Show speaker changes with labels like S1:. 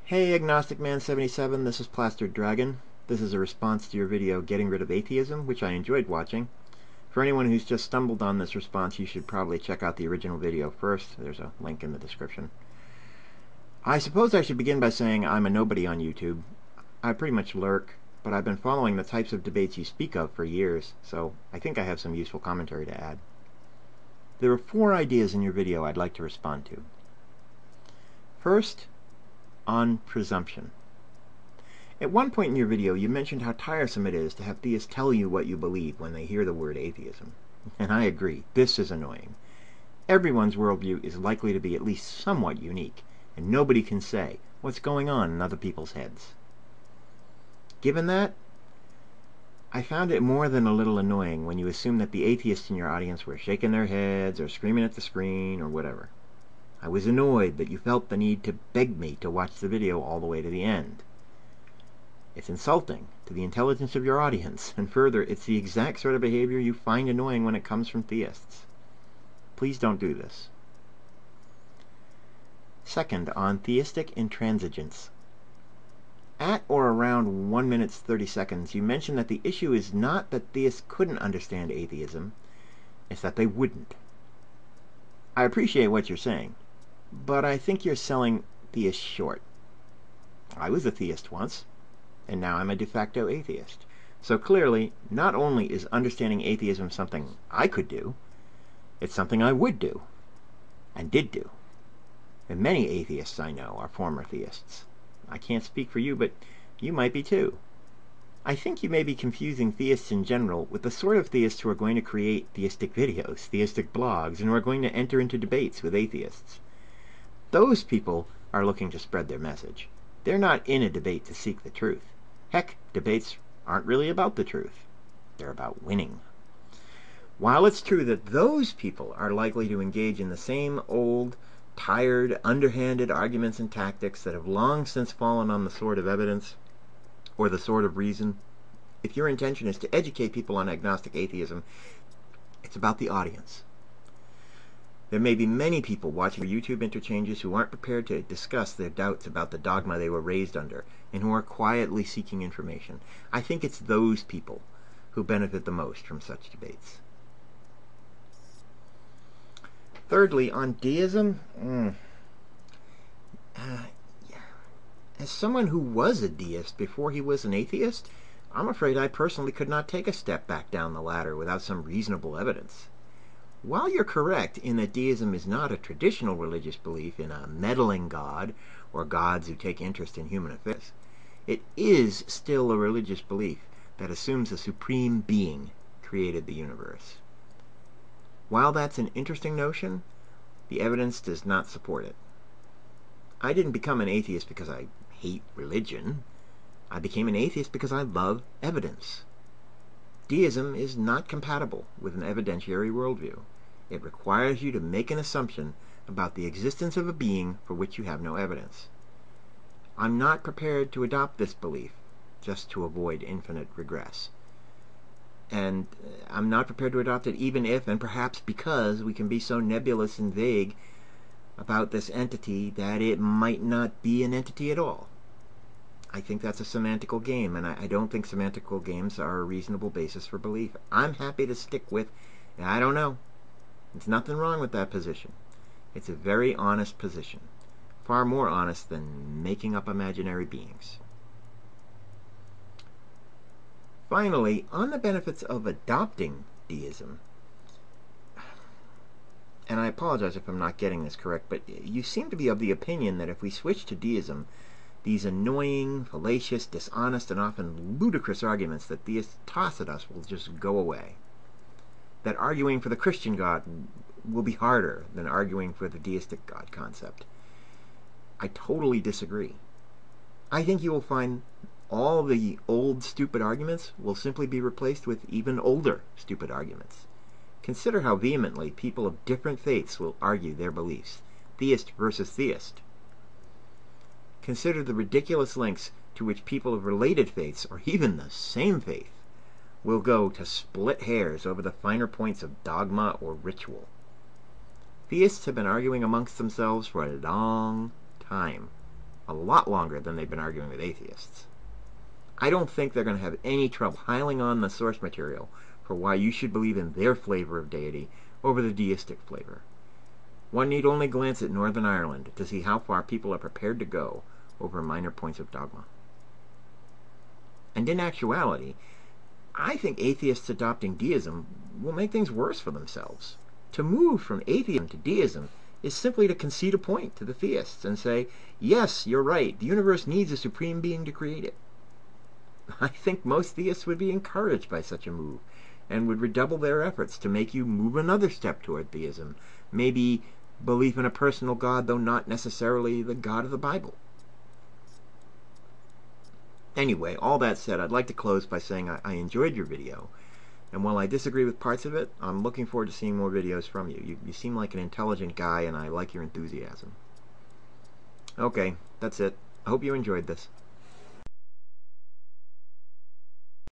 S1: Hey agnosticman77, this is Plastered Dragon. This is a response to your video Getting Rid of Atheism, which I enjoyed watching. For anyone who's just stumbled on this response, you should probably check out the original video first. There's a link in the description. I suppose I should begin by saying I'm a nobody on YouTube. I pretty much lurk, but I've been following the types of debates you speak of for years, so I think I have some useful commentary to add. There are 4 ideas in your video I'd like to respond to. First, on presumption. At one point in your video, you mentioned how tiresome it is to have theists tell you what you believe when they hear the word atheism. And I agree, this is annoying. Everyone's worldview is likely to be at least somewhat unique, and nobody can say what's going on in other people's heads. Given that, I found it more than a little annoying when you assumed that the atheists in your audience were shaking their heads or screaming at the screen or whatever. I was annoyed that you felt the need to beg me to watch the video all the way to the end. It's insulting to the intelligence of your audience, and further, it's the exact sort of behavior you find annoying when it comes from theists. Please don't do this. Second, on theistic intransigence. At or around 1 minute 30 seconds, you mentioned that the issue is not that theists couldn't understand atheism, it's that they wouldn't. I appreciate what you're saying, but I think you're selling theists short. I was a theist once, and now I'm a de facto atheist. So clearly, not only is understanding atheism something I could do, it's something I would do, and did do. And many atheists I know are former theists. I can't speak for you, but you might be too. I think you may be confusing theists in general with the sort of theists who are going to create theistic videos, theistic blogs, and who are going to enter into debates with atheists. Those people are looking to spread their message. They're not in a debate to seek the truth. Heck, debates aren't really about the truth. They're about winning. While it's true that those people are likely to engage in the same old, tired, underhanded arguments and tactics that have long since fallen on the sword of evidence, or the sword of reason, if your intention is to educate people on agnostic atheism, it's about the audience. There may be many people watching your YouTube interchanges who aren't prepared to discuss their doubts about the dogma they were raised under, and who are quietly seeking information. I think it's those people who benefit the most from such debates. Thirdly, on deism, as someone who was a deist before he was an atheist, I'm afraid I personally could not take a step back down the ladder without some reasonable evidence. While you're correct in that deism is not a traditional religious belief in a meddling God or gods who take interest in human affairs, it is still a religious belief that assumes a supreme being created the universe. While that's an interesting notion, the evidence does not support it. I didn't become an atheist because I hate religion. I became an atheist because I love evidence. Deism is not compatible with an evidentiary worldview. It requires you to make an assumption about the existence of a being for which you have no evidence. I'm not prepared to adopt this belief just to avoid infinite regress. And I'm not prepared to adopt it even if, and perhaps because, we can be so nebulous and vague about this entity that it might not be an entity at all. I think that's a semantical game, and I don't think semantical games are a reasonable basis for belief. I'm happy to stick with, I don't know. There's nothing wrong with that position. It's a very honest position. Far more honest than making up imaginary beings. Finally, on the benefits of adopting deism, and I apologize if I'm not getting this correct, but you seem to be of the opinion that if we switch to deism, these annoying, fallacious, dishonest, and often ludicrous arguments that theists toss at us will just go away. That arguing for the Christian God will be harder than arguing for the deistic God concept. I totally disagree. I think you will find all the old stupid arguments will simply be replaced with even older stupid arguments. Consider how vehemently people of different faiths will argue their beliefs, theist versus theist. Consider the ridiculous lengths to which people of related faiths, or even the same faith, will go to split hairs over the finer points of dogma or ritual. Theists have been arguing amongst themselves for a long time a lot longer than they've been arguing with atheists. I don't think they're going to have any trouble piling on the source material for why you should believe in their flavor of deity over the deistic flavor. One need only glance at Northern Ireland to see how far people are prepared to go over minor points of dogma. And in actuality, I think atheists adopting deism will make things worse for themselves. To move from atheism to deism is simply to concede a point to the theists and say, yes, you're right, the universe needs a supreme being to create it. I think most theists would be encouraged by such a move and would redouble their efforts to make you move another step toward theism, maybe belief in a personal God, though not necessarily the God of the Bible. Anyway, all that said, I'd like to close by saying I enjoyed your video, and while I disagree with parts of it, I'm looking forward to seeing more videos from you. You seem like an intelligent guy, and I like your enthusiasm. Okay, that's it. I hope you enjoyed this.